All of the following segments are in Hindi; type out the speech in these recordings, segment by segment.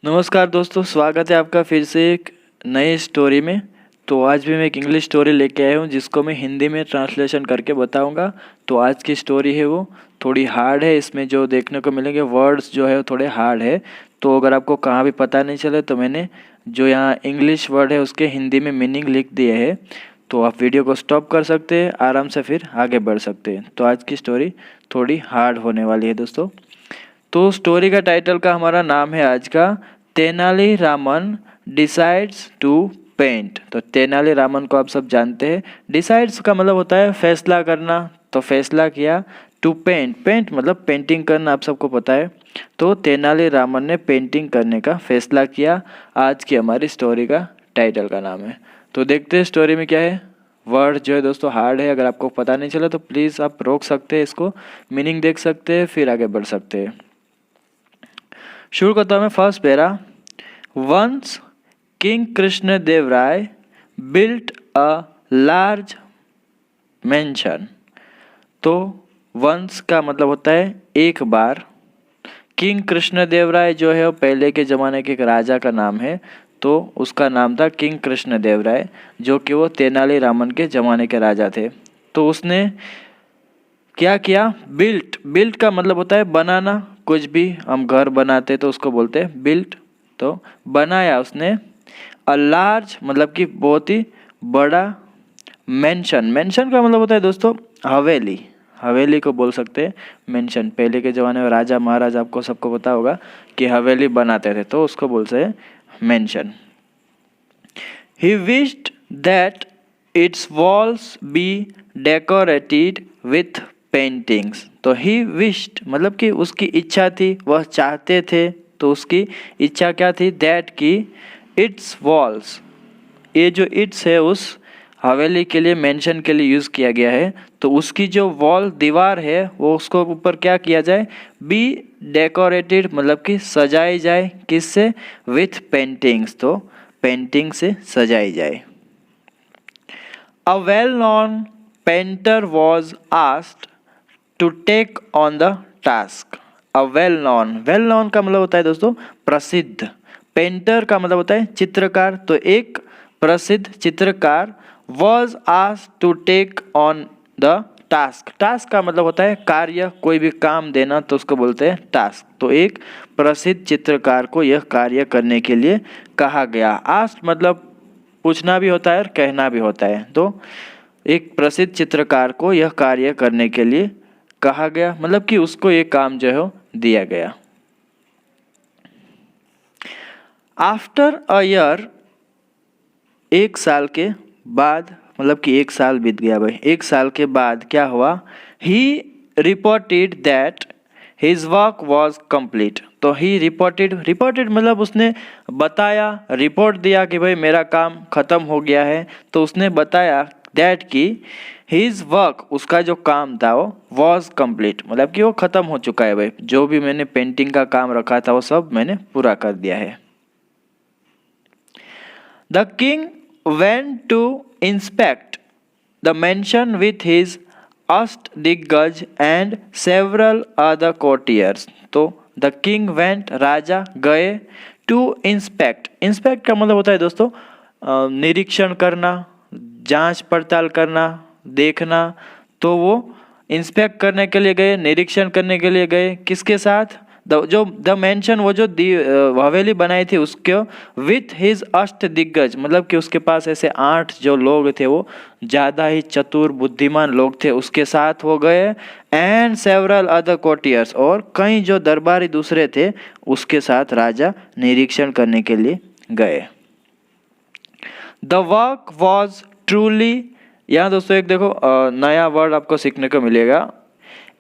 नमस्कार दोस्तों, स्वागत है आपका फिर से एक नई स्टोरी में। तो आज भी मैं एक इंग्लिश स्टोरी लेके आया हूँ जिसको मैं हिंदी में ट्रांसलेशन करके बताऊँगा। तो आज की स्टोरी है वो थोड़ी हार्ड है, इसमें जो देखने को मिलेंगे वर्ड्स जो है वो थोड़े हार्ड है। तो अगर आपको कहाँ भी पता नहीं चले तो मैंने जो यहाँ इंग्लिश वर्ड है उसके हिंदी में मीनिंग लिख दिए है। तो आप वीडियो को स्टॉप कर सकते हैं, आराम से फिर आगे बढ़ सकते हैं। तो आज की स्टोरी थोड़ी हार्ड होने वाली है दोस्तों। तो स्टोरी का टाइटल का हमारा नाम है आज का तेनालीरामन डिसाइड्स टू पेंट। तो तेनालीरामन को आप सब जानते हैं। डिसाइड्स का मतलब होता है फैसला करना, तो फैसला किया। टू पेंट, पेंट मतलब पेंटिंग करना, आप सबको पता है। तो तेनालीरामन ने पेंटिंग करने का फैसला किया। आज की हमारी स्टोरी का टाइटल का नाम है। तो देखते हैं स्टोरी में क्या है। वर्ड जो है दोस्तों हार्ड है, अगर आपको पता नहीं चला तो प्लीज़ आप रोक सकते हैं, इसको मीनिंग देख सकते हैं, फिर आगे बढ़ सकते हैं। शुरू करता हूँ मैं first para. Once king Krishna Deva Raya built a large mansion. तो वंस का मतलब होता है एक बार। किंग कृष्ण देव राय जो है वो पहले के ज़माने के एक राजा का नाम है। तो उसका नाम था किंग कृष्ण देव राय, जो कि वो तेनालीरामन के ज़माने के राजा थे। तो उसने क्या किया, बिल्ट, बिल्ट का मतलब होता है बनाना। कुछ भी हम घर बनाते तो उसको बोलते हैं बिल्ट। तो बनाया उसने। अ लार्ज मतलब कि बहुत ही बड़ा। मेंशन, मेंशन का मतलब होता है दोस्तों हवेली, हवेली को बोल सकते हैं मेंशन। पहले के ज़माने में राजा महाराजा, आपको सबको पता होगा कि हवेली बनाते थे, तो उसको बोलते हैं mention. He wished that its walls be decorated with paintings। तो he wished मतलब कि उसकी इच्छा थी, वह चाहते थे। तो उसकी इच्छा क्या थी, that की its walls, ये जो इट्स है उस हवेली के लिए, मेंशन के लिए यूज़ किया गया है। तो उसकी जो वॉल दीवार है वो उसको ऊपर क्या किया जाए, बी डेकोरेटेड मतलब कि सजाई जाए। किससे, विथ पेंटिंग्स, तो पेंटिंग से सजाई जाए। A well known painter was asked to take on the task. A well known, well known का मतलब होता है दोस्तों प्रसिद्ध। पेंटर का मतलब होता है चित्रकार। तो एक प्रसिद्ध चित्रकार was asked to take on the task. Task का मतलब होता है कार्य, कोई भी काम देना, तो उसको बोलते हैं टास्क। तो एक प्रसिद्ध चित्रकार को यह कार्य करने के लिए कहा गया। आस्क्ड मतलब पूछना भी होता है और कहना भी होता है। तो एक प्रसिद्ध चित्रकार को यह कार्य करने के लिए कहा गया, मतलब कि उसको ये काम जो है दिया गया। आफ्टर अ ईयर, एक साल के बाद, मतलब कि एक साल बीत गया भाई। एक साल के बाद क्या हुआ, he reported that his work was complete. तो ही रिपोर्टेड, रिपोर्टेड मतलब उसने बताया, रिपोर्ट दिया कि भाई मेरा काम खत्म हो गया है। तो उसने बताया दैट कि हिज वर्क, उसका जो काम था वो वॉज कंप्लीट, मतलब कि वो खत्म हो चुका है भाई। जो भी मैंने पेंटिंग का काम रखा था वो सब मैंने पूरा कर दिया है। The king went to inspect the mansion with his Ashdiggaj and several other courtiers। तो the king went, राजा गए, to inspect, inspect का मतलब होता है दोस्तों निरीक्षण करना, जांच पड़ताल करना, देखना। तो वो इंस्पेक्ट करने के लिए गए, निरीक्षण करने के लिए गए। किसके साथ, द मेंशन, वो जो हवेली बनाई थी उसको, विथ हिज अष्ट दिग्गज मतलब कि उसके पास ऐसे 8 जो लोग थे, वो ज़्यादा ही चतुर बुद्धिमान लोग थे, उसके साथ वो गए। एंड सेवरल अदर कोर्टियर्स, और कई जो दरबारी दूसरे थे उसके साथ राजा निरीक्षण करने के लिए गए। द वर्क वॉज ट्रूली, यहाँ दोस्तों एक देखो नया वर्ड आपको सीखने को मिलेगा,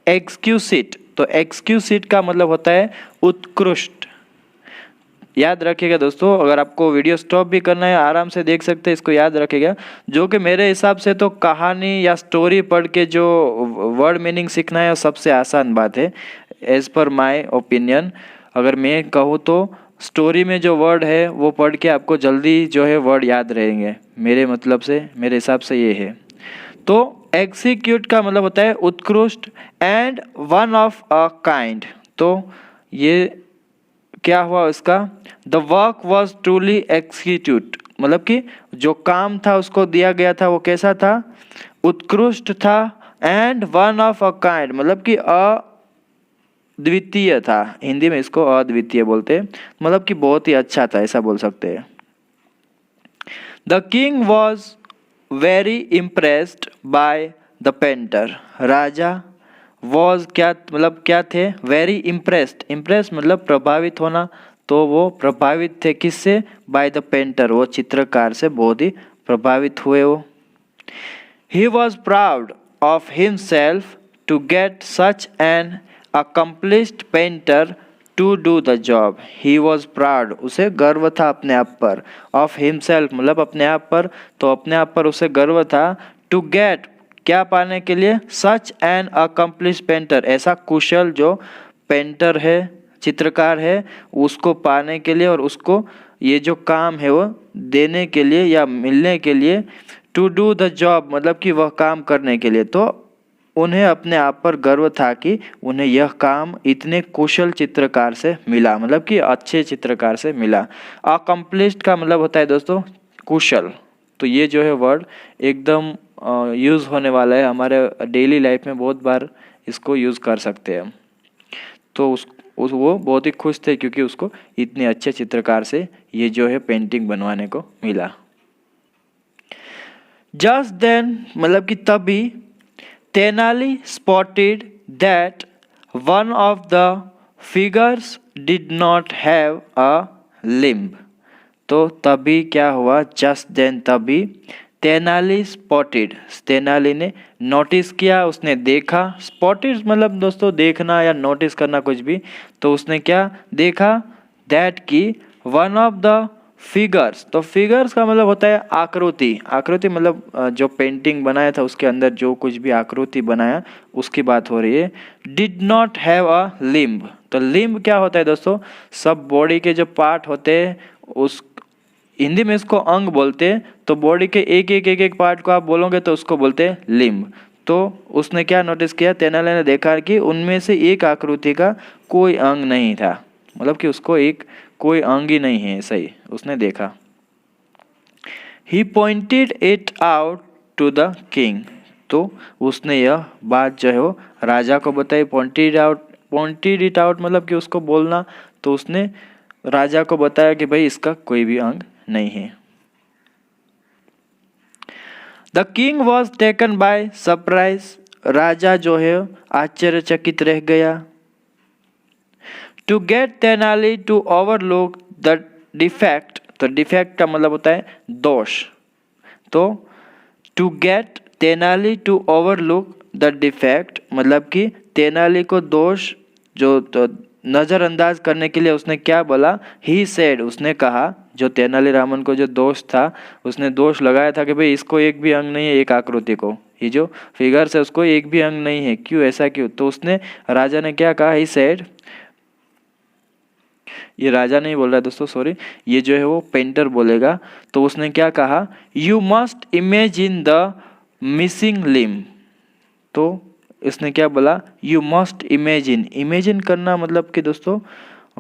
एक्सक्यूसिट। तो एक्सक्यूसिट का मतलब होता है उत्कृष्ट। याद रखिएगा दोस्तों, अगर आपको वीडियो स्टॉप भी करना है आराम से देख सकते हैं, इसको याद रखिएगा। जो कि मेरे हिसाब से तो कहानी या स्टोरी पढ़ के जो वर्ड मीनिंग सीखना है सबसे आसान बात है, एज पर माय ओपिनियन। अगर मैं कहूँ तो स्टोरी में जो वर्ड है वो पढ़ के आपको जल्दी जो है वर्ड याद रहेंगे, मेरे मतलब से, मेरे हिसाब से ये है। तो एक्सिक्यूट का मतलब होता है उत्कृष्ट, and one of a kind. तो ये क्या हुआ उसका, the work was truly execute, मतलब कि जो काम था उसको दिया गया था वो कैसा था, उत्कृष्ट था, and one of a kind, मतलब कि अद्वितीय था। हिंदी में इसको अद्वितीय बोलते हैं, मतलब कि बहुत ही अच्छा था, ऐसा बोल सकते हैं। The king was very impressed by the painter, Raja was क्या मतलब क्या थे, वेरी इम्प्रेस्ड, इम्प्रेस मतलब प्रभावित होना, तो वो प्रभावित थे किससे, बाय द पेंटर, वो चित्रकार से बहुत ही प्रभावित हुए वो। He was proud of himself to get such an accomplished painter to do the job. He was proud, उसे गर्व था अपने आप पर, ऑफ हिमसेल्फ मतलब अपने आप पर, तो अपने आप पर उसे गर्व था, टू गेट क्या पाने के लिए, सच एन अकम्प्लिश पेंटर, ऐसा कुशल जो पेंटर है, चित्रकार है, उसको पाने के लिए और उसको ये जो काम है वो देने के लिए या मिलने के लिए, टू डू द जॉब मतलब कि वह काम करने के लिए। तो उन्हें अपने आप पर गर्व था कि उन्हें यह काम इतने कुशल चित्रकार से मिला, मतलब कि अच्छे चित्रकार से मिला। अकम्प्लिश्ड का मतलब होता है दोस्तों कुशल, तो ये जो है वर्ड एकदम यूज़ होने वाला है हमारे डेली लाइफ में, बहुत बार इसको यूज़ कर सकते हैं। तो वो बहुत ही खुश थे क्योंकि उसको इतने अच्छे चित्रकार से ये जो है पेंटिंग बनवाने को मिला। जस्ट देन मतलब कि तभी, Tenali spotted that one of the figures did not have a limb. तो तभी क्या हुआ, जस्ट देन तभी, तेनाली स्पॉटेड, तेनाली ने नोटिस किया, उसने देखा, स्पॉटेड मतलब दोस्तों देखना या नोटिस करना कुछ भी, तो उसने क्या देखा, दैट की वन ऑफ द फिगर्स, तो फिगर्स का मतलब होता है आकृति, आकृति मतलब जो पेंटिंग बनाया था उसके अंदर जो कुछ भी आकृति बनाया उसकी बात हो रही है। Did not have a limb, तो लिम्ब क्या होता है दोस्तों, सब बॉडी के जो पार्ट होते हैं, उस हिंदी में इसको अंग बोलते हैं, तो बॉडी के एक पार्ट को आप बोलोगे तो उसको बोलते हैं लिम्ब। तो उसने क्या नोटिस किया, तेनाली ने देखा कि उनमें से एक आकृति का कोई अंग नहीं था, मतलब कि उसको एक कोई अंग ही नहीं है, सही उसने देखा। He pointed it out to the king, तो उसने यह बात जो है वो राजा को बताई। पॉइंटेड इट आउट मतलब कि उसको बोलना, तो उसने राजा को बताया कि भाई इसका कोई भी अंग नहीं है। The king was taken by surprise, राजा जो है आश्चर्यचकित रह गया। To get Tenali to overlook the defect, तो डिफेक्ट का मतलब होता है दोष, तो to get Tenali to overlook the defect मतलब कि तेनाली को दोष जो तो नज़रअंदाज करने के लिए उसने क्या बोला, ही सेड, उसने कहा, जो तेनालीरामन को जो दोष था उसने दोष लगाया था कि भाई इसको एक भी अंग नहीं है, एक आकृति को, ये जो फिगर्स है उसको एक भी अंग नहीं है, क्यों ऐसा क्यों, तो उसने राजा ने क्या कहा, ही सेड, ये राजा नहीं बोल रहा है दोस्तों, सॉरी, ये जो है वो पेंटर बोलेगा, तो उसने क्या कहा, you must imagine the missing limb, तो इसने क्या बोला, यू मस्ट इमेजिन, इमेजिन करना मतलब कि दोस्तों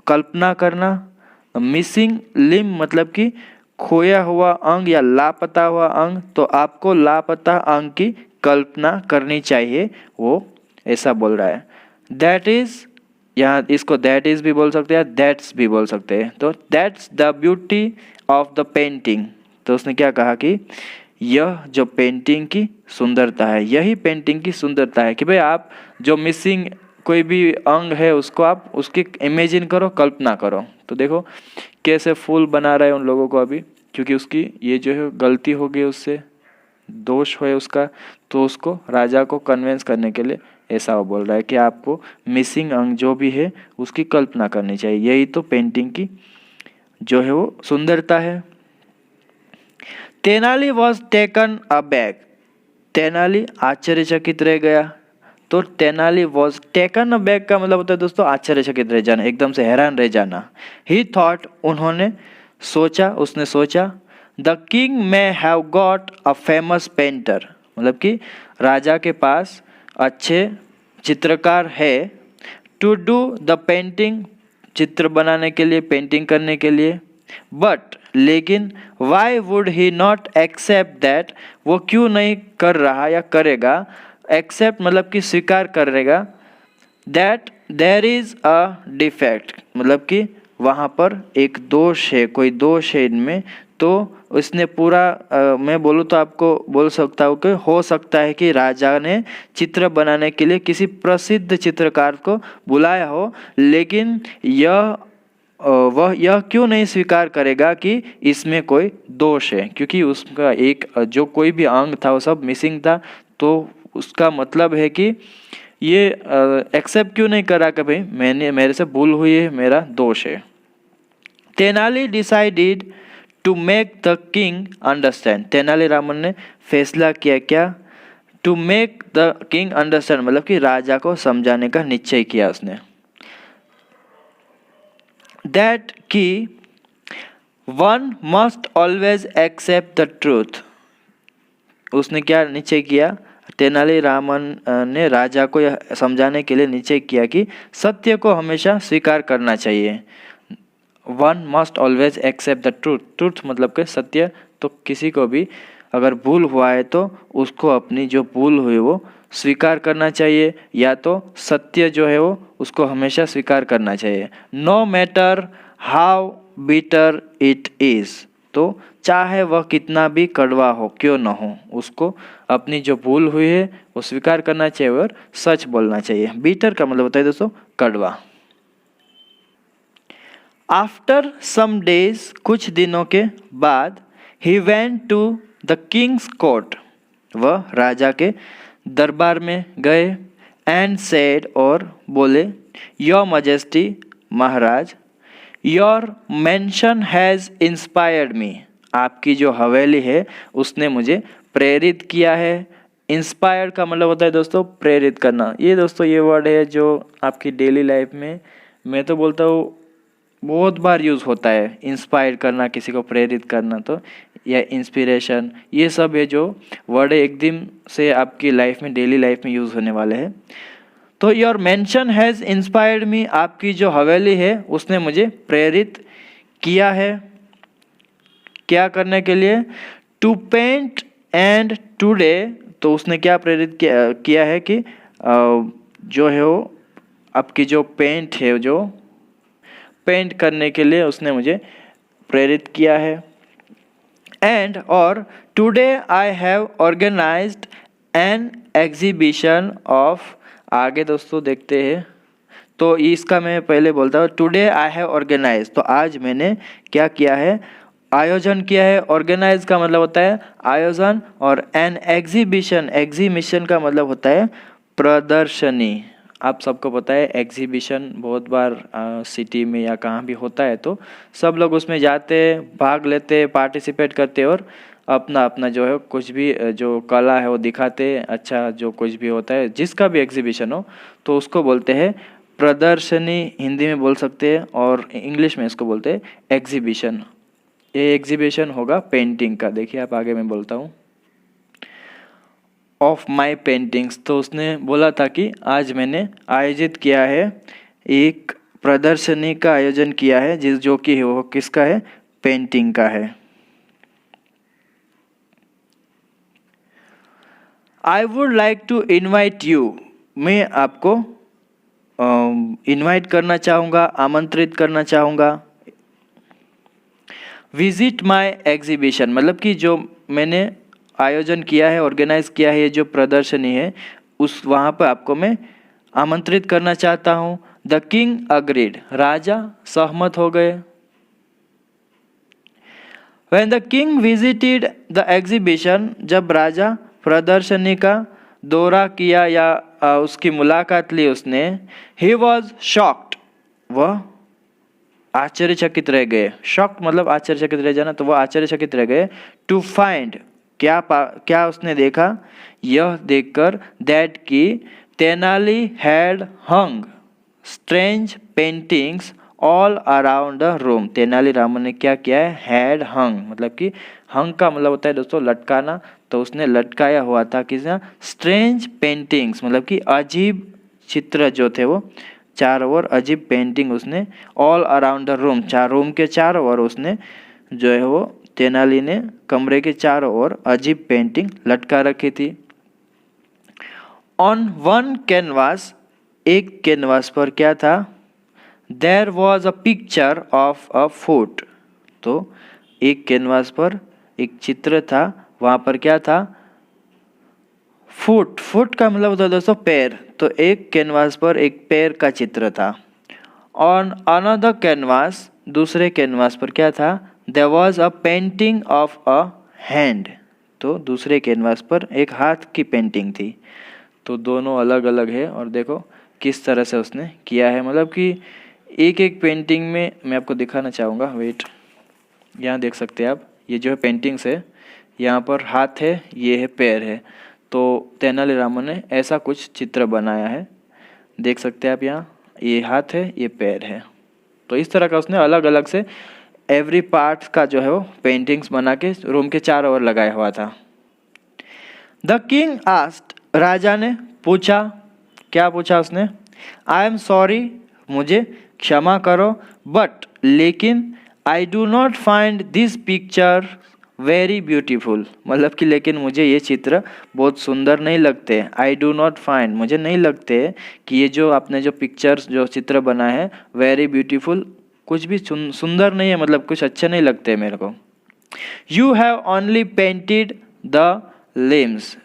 कल्पना करना, मिसिंग लिम्ब मतलब कि खोया हुआ अंग या लापता हुआ अंग, तो आपको लापता अंग की कल्पना करनी चाहिए, वो ऐसा बोल रहा है। दैट इज, यहाँ इसको दैट इज भी बोल सकते हैं, दैट्स भी बोल सकते हैं, तो that's the beauty of the painting, तो उसने क्या कहा कि यह जो पेंटिंग की सुंदरता है, यही पेंटिंग की सुंदरता है कि भाई आप जो मिसिंग कोई भी अंग है उसको आप उसकी इमेजिन करो, कल्पना करो। तो देखो कैसे फूल बना रहे हैं उन लोगों को अभी, क्योंकि उसकी ये जो है गलती हो गई, उससे दोष है उसका, तो उसको राजा को कन्विंस करने के लिए ऐसा वो बोल रहा है कि आपको मिसिंग अंग जो भी है उसकी कल्पना करनी चाहिए, यही तो पेंटिंग की जो है वो सुंदरता है। Tenali was taken aback, Tenali आश्चर्यचकित रह गया, तो तेनाली वॉज टेकन अबैक का मतलब होता है दोस्तों आश्चर्यचकित रह जाना, एकदम से हैरान रह जाना। ही थॉट, उन्होंने सोचा, उसने सोचा, the king may have got a famous painter, मतलब कि राजा के पास अच्छे चित्रकार है, टू डू द पेंटिंग, चित्र बनाने के लिए, पेंटिंग करने के लिए। बट लेकिन why would he not accept that, वो क्यों नहीं कर रहा या करेगा, एक्सेप्ट मतलब कि स्वीकार करेगा, that there is a defect मतलब कि वहाँ पर एक दोष है, कोई दोष है इनमें। तो उसने पूरा मैं बोलूँ तो आपको बोल सकता हूँ कि हो सकता है कि राजा ने चित्र बनाने के लिए किसी प्रसिद्ध चित्रकार को बुलाया हो, लेकिन वह यह क्यों नहीं स्वीकार करेगा कि इसमें कोई दोष है, क्योंकि उसका एक जो कोई भी अंग था वो सब मिसिंग था। तो उसका मतलब है कि ये एक्सेप्ट क्यों नहीं करा कि भाई मेरे से भूल हुई है, मेरा दोष है। Tenali decided to make the king understand, Tenaliraman ने फैसला किया क्या, to make the king understand मतलब कि राजा को समझाने का निश्चय किया उसने। दैट कि one must always accept the truth, उसने क्या निश्चय किया, तेनालीरामन ने राजा को यह समझाने के लिए निश्चय किया कि सत्य को हमेशा स्वीकार करना चाहिए। One must always accept the truth, truth मतलब कि सत्य। तो किसी को भी अगर भूल हुआ है तो उसको अपनी जो भूल हुई वो स्वीकार करना चाहिए, या तो सत्य जो है वो उसको हमेशा स्वीकार करना चाहिए। No matter how bitter it is, तो चाहे वह कितना भी कड़वा हो क्यों न हो, उसको अपनी जो भूल हुई है वो स्वीकार करना चाहिए और सच बोलना चाहिए। बीटर का मतलब होता है दोस्तों कड़वा। आफ्टर सम डेज, कुछ दिनों के बाद, he went to the king's court, वह राजा के दरबार में गए। एंड सेड, और बोले, your majesty, Maharaj, your mention has inspired me, आपकी जो हवेली है उसने मुझे प्रेरित किया है। इंस्पायर्ड का मतलब होता है दोस्तों प्रेरित करना। ये दोस्तों ये वर्ड है जो आपकी डेली लाइफ में मैं तो बोलता हूँ बहुत बार यूज़ होता है। इंस्पायर करना, किसी को प्रेरित करना, तो या इंस्पिरेशन, ये सब है जो वर्ड एक दिन से आपकी लाइफ में, डेली लाइफ में यूज़ होने वाले हैं। तो your mention has inspired me, आपकी जो हवेली है उसने मुझे प्रेरित किया है। क्या करने के लिए, टू पेंट एंड टुडे, तो उसने क्या प्रेरित किया है कि जो है वो आपकी जो पेंट है, जो पेंट करने के लिए उसने मुझे प्रेरित किया है। एंड और today I have organised an exhibition of, आगे दोस्तों देखते हैं। तो इसका मैं पहले बोलता हूँ, टुडे आई हैव ऑर्गेनाइज, तो आज मैंने क्या किया है, आयोजन किया है। ऑर्गेनाइज का मतलब होता है आयोजन, और एन एग्जीबिशन, एग्जीबिशन का मतलब होता है प्रदर्शनी। आप सबको पता है एग्जीबिशन बहुत बार सिटी में या कहाँ भी होता है, तो सब लोग उसमें जाते, भाग लेते, पार्टिसिपेट करते और अपना अपना जो है कुछ भी जो कला है वो दिखाते। अच्छा जो कुछ भी होता है, जिसका भी एग्जीबिशन हो, तो उसको बोलते हैं प्रदर्शनी, हिंदी में बोल सकते हैं, और इंग्लिश में इसको बोलते हैं एग्जीबिशन। ये एग्जीबिशन होगा पेंटिंग का। देखिए आप आगे मैं बोलता हूँ, ऑफ माई पेंटिंग्स, तो उसने बोला था कि आज मैंने आयोजित किया है, एक प्रदर्शनी का आयोजन किया है, जो कि वो किसका है, पेंटिंग का है। I would like to invite you, मैं आपको इन्वाइट करना चाहूँगा, आमंत्रित करना चाहूँगा। विजिट माई एग्जीबिशन, मतलब कि जो मैंने आयोजन किया है, ऑर्गेनाइज किया है, ये जो प्रदर्शनी है उस वहाँ पर आपको मैं आमंत्रित करना चाहता हूँ। द किंग अग्रीड, राजा सहमत हो गए। When the king visited the exhibition, जब राजा प्रदर्शनी का दौरा किया या उसकी मुलाकात ली उसने, he was shocked, वह आश्चर्यचकित रह गए। शॉक्ड मतलब आश्चर्यचकित रह जाना, तो वह आश्चर्यचकित रह गए। टू फाइंड, क्या उसने देखा, यह देखकर, दैट की Tenali had hung strange paintings all around the room, Tenali Raman ने क्या किया है, हैड हंग मतलब कि हंग का मतलब होता है दोस्तों लटकाना, तो उसने लटकाया हुआ था किसी स्ट्रेंज पेंटिंग्स मतलब कि अजीब चित्र जो थे वो चारों ओर अजीब पेंटिंग उसने, all around the room, room के चारों ओर उसने जो है वो तेनाली ने कमरे के चारों ओर अजीब पेंटिंग लटका रखी थी। ऑन वन कैनवास, एक कैनवास पर क्या था, there was a picture of a foot, तो एक कैनवास पर एक चित्र था, वहाँ पर क्या था, फुट, फुट का मतलब होता है दोस्तों पैर, तो एक कैनवास पर एक पैर का चित्र था। ऑन अनदर कैनवास, दूसरे कैनवास पर क्या था, there was a painting of a hand, तो दूसरे कैनवास पर एक हाथ की पेंटिंग थी। तो दोनों अलग अलग है और देखो किस तरह से उसने किया है, मतलब कि एक एक पेंटिंग में मैं आपको दिखाना चाहूँगा, वेट, यहाँ देख सकते हैं आप, ये जो है पेंटिंग्स है, यहाँ पर हाथ है, ये है पैर है, तो तेनालीरामन ने ऐसा कुछ चित्र बनाया है, देख सकते हैं आप, यहाँ ये हाथ है, ये पैर है, तो इस तरह का उसने अलग अलग से एवरी पार्ट का जो है वो पेंटिंग्स बना के रूम के चारों ओर लगाया हुआ था। द किंग आस्क्ड, राजा ने पूछा, क्या पूछा उसने, आई एम सॉरी, मुझे क्षमा करो, बट लेकिन I do not find this picture very beautiful, मतलब कि लेकिन मुझे ये चित्र बहुत सुंदर नहीं लगते, आई डू नॉट फाइंड, मुझे नहीं लगते कि ये जो आपने जो पिक्चर्स जो चित्र बना है वेरी ब्यूटीफुल, कुछ भी सुंदर नहीं है, मतलब कुछ अच्छे नहीं लगते मेरे को। You have only painted the limbs,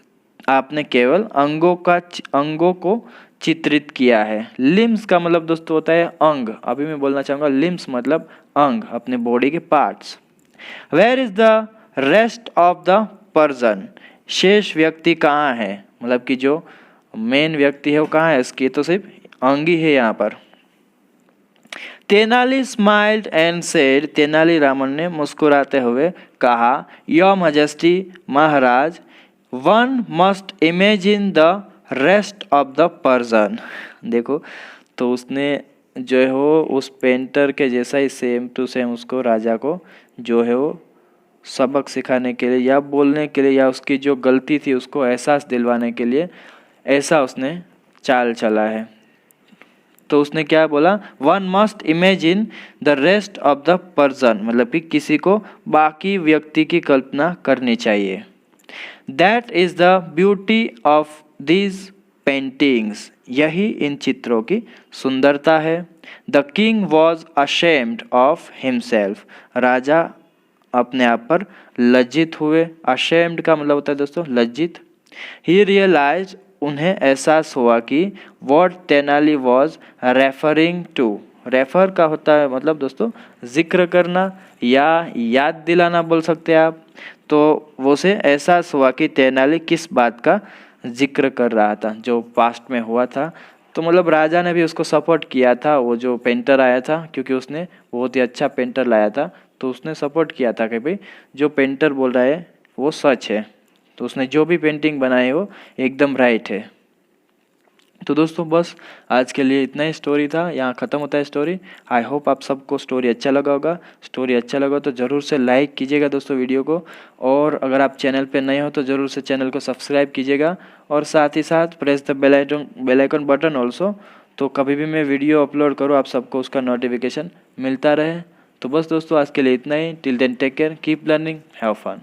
आपने केवल अंगों को चित्रित किया है। लिम्स का मतलब दोस्तों होता है अंग, अभी मैं बोलना चाहूँगा लिम्स मतलब अंग, अपने बॉडी के parts. Where is the rest of the person, शेष व्यक्ति कहाँ है, मतलब कि जो मेन व्यक्ति है वो कहाँ है, इसकी तो सिर्फ अंग ही है यहाँ पर। Tenali smiled and said, Tenali Raman ने मुस्कुराते हुए कहा, your majesty, Maharaj, one must imagine the rest of the person, देखो तो उसने जो है वो उस पेंटर के जैसा ही सेम टू सेम उसको राजा को जो है वो सबक सिखाने के लिए या बोलने के लिए या उसकी जो गलती थी उसको एहसास दिलवाने के लिए ऐसा उसने चाल चला है। तो उसने क्या बोला, one must imagine the rest of the person, मतलब कि किसी को बाकी व्यक्ति की कल्पना करनी चाहिए। That is the beauty of these paintings, यही इन चित्रों की सुंदरता है। The king was ashamed of himself, राजा अपने आप पर लज्जित हुए, अशेम्ड का मतलब होता है दोस्तों लज्जित। ही रियलाइज, उन्हें एहसास हुआ कि what Tenali was referring to, refer का होता है मतलब दोस्तों जिक्र करना या याद दिलाना बोल सकते हैं आप, तो वो से एहसास हुआ कि तेनाली किस बात का जिक्र कर रहा था जो पास्ट में हुआ था। तो मतलब राजा ने भी उसको सपोर्ट किया था, वो जो पेंटर आया था क्योंकि उसने बहुत ही अच्छा पेंटर लाया था, तो उसने सपोर्ट किया था कि भाई जो पेंटर बोल रहा है वो सच है, तो उसने जो भी पेंटिंग बनाई है वो एकदम राइट है। तो दोस्तों बस आज के लिए इतना ही स्टोरी था, यहाँ ख़त्म होता है स्टोरी। आई होप आप सबको स्टोरी अच्छा लगा होगा। स्टोरी अच्छा लगा तो ज़रूर से लाइक कीजिएगा दोस्तों वीडियो को, और अगर आप चैनल पे नए हो तो ज़रूर से चैनल को सब्सक्राइब कीजिएगा, और साथ ही साथ press the bell icon button also, तो कभी भी मैं वीडियो अपलोड करूँ आप सबको उसका नोटिफिकेशन मिलता रहे। तो बस दोस्तों आज के लिए इतना ही। Till then take care, keep learning, have fun.